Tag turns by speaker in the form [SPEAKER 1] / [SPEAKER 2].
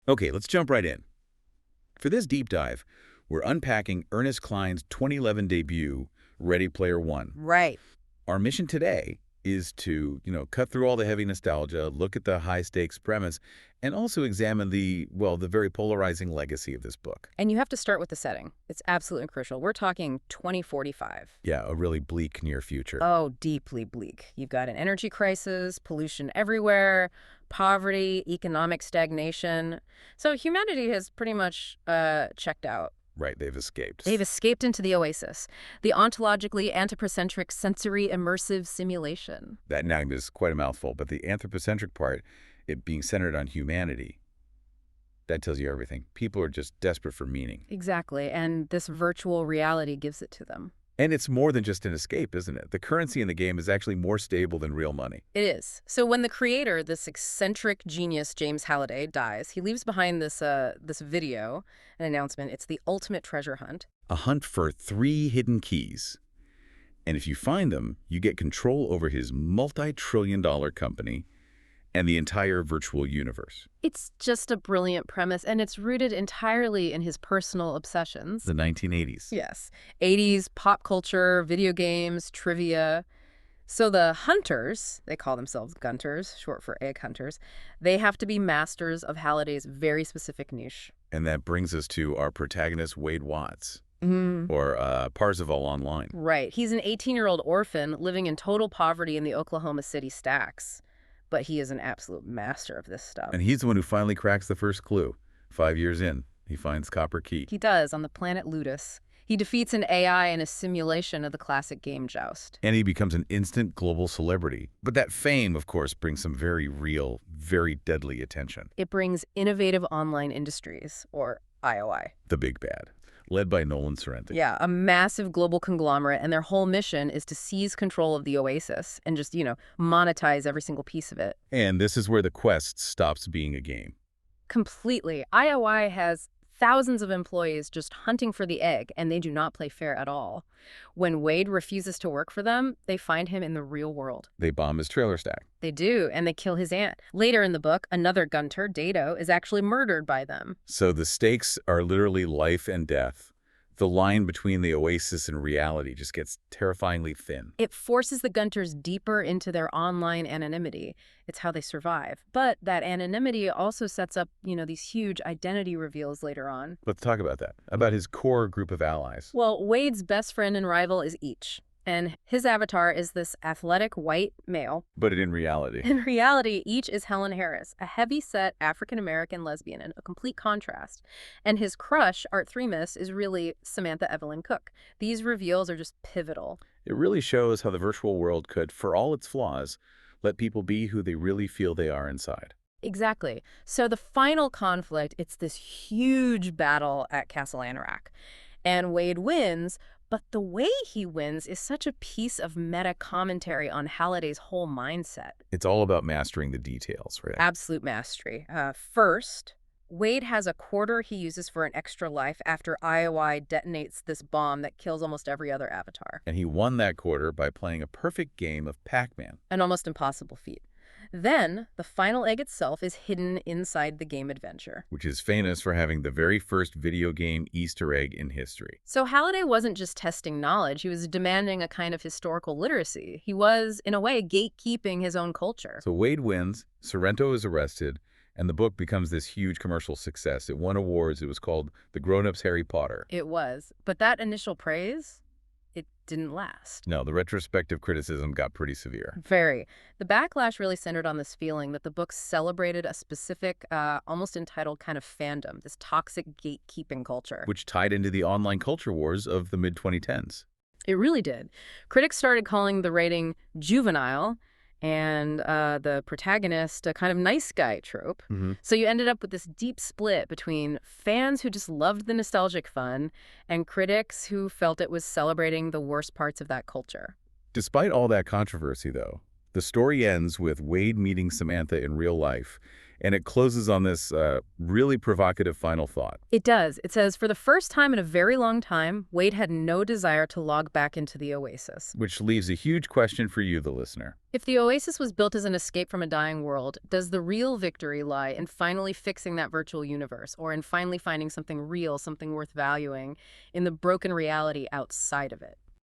[SPEAKER 1] Okay, let's jump right in. For this deep dive, we're unpacking Ernest Cline's 2011 debut, Ready Player One.
[SPEAKER 2] Right.
[SPEAKER 1] Our mission today is to, cut through all the heavy nostalgia, look at the high-stakes premise, and also examine the very polarizing legacy of this book.
[SPEAKER 2] And you have to start with the setting. It's absolutely crucial. We're talking 2045.
[SPEAKER 1] Yeah, a really bleak near future.
[SPEAKER 2] Oh, deeply bleak. You've got an energy crisis, pollution everywhere, poverty, economic stagnation. So humanity has pretty much checked out.
[SPEAKER 1] Right, they've escaped.
[SPEAKER 2] They've escaped into the OASIS, the ontologically anthropocentric sensory immersive simulation.
[SPEAKER 1] That name is quite a mouthful, but the anthropocentric part, it being centered on humanity, that tells you everything. People are just desperate for meaning.
[SPEAKER 2] Exactly, and this virtual reality gives it to them.
[SPEAKER 1] And it's more than just an escape, isn't it? The currency in the game is actually more stable than real money.
[SPEAKER 2] It is. So when the creator, this eccentric genius James Halliday, dies, he leaves behind this video, an announcement. It's the ultimate treasure hunt.
[SPEAKER 1] A hunt for 3 hidden keys. And if you find them, you get control over his multi-trillion-dollar company and the entire virtual universe.
[SPEAKER 2] It's just a brilliant premise, and it's rooted entirely in his personal obsessions.
[SPEAKER 1] The 1980s.
[SPEAKER 2] Yes. 80s, pop culture, video games, trivia. So the hunters, they call themselves gunters, short for egg hunters, they have to be masters of Halliday's very specific niche.
[SPEAKER 1] And that brings us to our protagonist, Wade Watts,
[SPEAKER 2] Mm.
[SPEAKER 1] or Parzival online.
[SPEAKER 2] Right. He's an 18-year-old orphan living in total poverty in the Oklahoma City stacks. But he is an absolute master of this stuff.
[SPEAKER 1] And he's the one who finally cracks the first clue. 5 years in, he finds Copper Key.
[SPEAKER 2] He does, on the planet Ludus. He defeats an AI in a simulation of the classic game Joust.
[SPEAKER 1] And he becomes an instant global celebrity. But that fame, of course, brings some very real, very deadly attention.
[SPEAKER 2] It brings Innovative Online Industries, or IOI.
[SPEAKER 1] The big bad, led by Nolan Sorrenti.
[SPEAKER 2] Yeah, a massive global conglomerate, and their whole mission is to seize control of the OASIS and just, monetize every single piece of it.
[SPEAKER 1] And this is where the quest stops being a game.
[SPEAKER 2] Completely. IOI has thousands of employees just hunting for the egg, and they do not play fair at all. When Wade refuses to work for them, they find him in the real world.
[SPEAKER 1] They bomb his trailer stack.
[SPEAKER 2] They do, and they kill his aunt. Later in the book, another gunter, Dado, is actually murdered by them.
[SPEAKER 1] So the stakes are literally life and death. The line between the OASIS and reality just gets terrifyingly thin.
[SPEAKER 2] It forces the gunters deeper into their online anonymity. It's how they survive. But that anonymity also sets up, these huge identity reveals later on.
[SPEAKER 1] Let's talk about that, about his core group of allies.
[SPEAKER 2] Well, Wade's best friend and rival is Each. And his avatar is this athletic white male.
[SPEAKER 1] But in reality.
[SPEAKER 2] In reality, Each is Helen Harris, a heavy-set African-American lesbian, and a complete contrast. And his crush, Art Thremus, is really Samantha Evelyn Cook. These reveals are just pivotal.
[SPEAKER 1] It really shows how the virtual world could, for all its flaws, let people be who they really feel they are inside.
[SPEAKER 2] Exactly. So the final conflict, it's this huge battle at Castle Anorak. And Wade wins, but the way he wins is such a piece of meta commentary on Halliday's whole mindset.
[SPEAKER 1] It's all about mastering the details, right?
[SPEAKER 2] Absolute mastery. First, Wade has a quarter he uses for an extra life after IOI detonates this bomb that kills almost every other avatar.
[SPEAKER 1] And he won that quarter by playing a perfect game of Pac-Man.
[SPEAKER 2] An almost impossible feat. Then, the final egg itself is hidden inside the game adventure.
[SPEAKER 1] Which is famous for having the very first video game Easter egg in history.
[SPEAKER 2] So Halliday wasn't just testing knowledge, he was demanding a kind of historical literacy. He was, in a way, gatekeeping his own culture.
[SPEAKER 1] So Wade wins, Sorrento is arrested, and the book becomes this huge commercial success. It won awards. It was called The Grown-Ups Harry Potter.
[SPEAKER 2] It was. But that initial praise, it didn't last.
[SPEAKER 1] No, the retrospective criticism got pretty severe.
[SPEAKER 2] Very. The backlash really centered on this feeling that the book celebrated a specific, almost entitled kind of fandom, this toxic gatekeeping culture.
[SPEAKER 1] Which tied into the online culture wars of the mid-2010s.
[SPEAKER 2] It really did. Critics started calling the rating juvenile and the protagonist a kind of nice guy trope. So you ended up with this deep split between fans who just loved the nostalgic fun and critics who felt it was celebrating the worst parts of that culture.
[SPEAKER 1] Despite all that controversy, though, the story ends with Wade meeting Samantha in real life And it closes on this really provocative final thought.
[SPEAKER 2] It does. It says, for the first time in a very long time, Wade had no desire to log back into the Oasis.
[SPEAKER 1] Which leaves a huge question for you, the listener.
[SPEAKER 2] If the Oasis was built as an escape from a dying world, does the real victory lie in finally fixing that virtual universe, or in finally finding something real, something worth valuing, in the broken reality outside of it?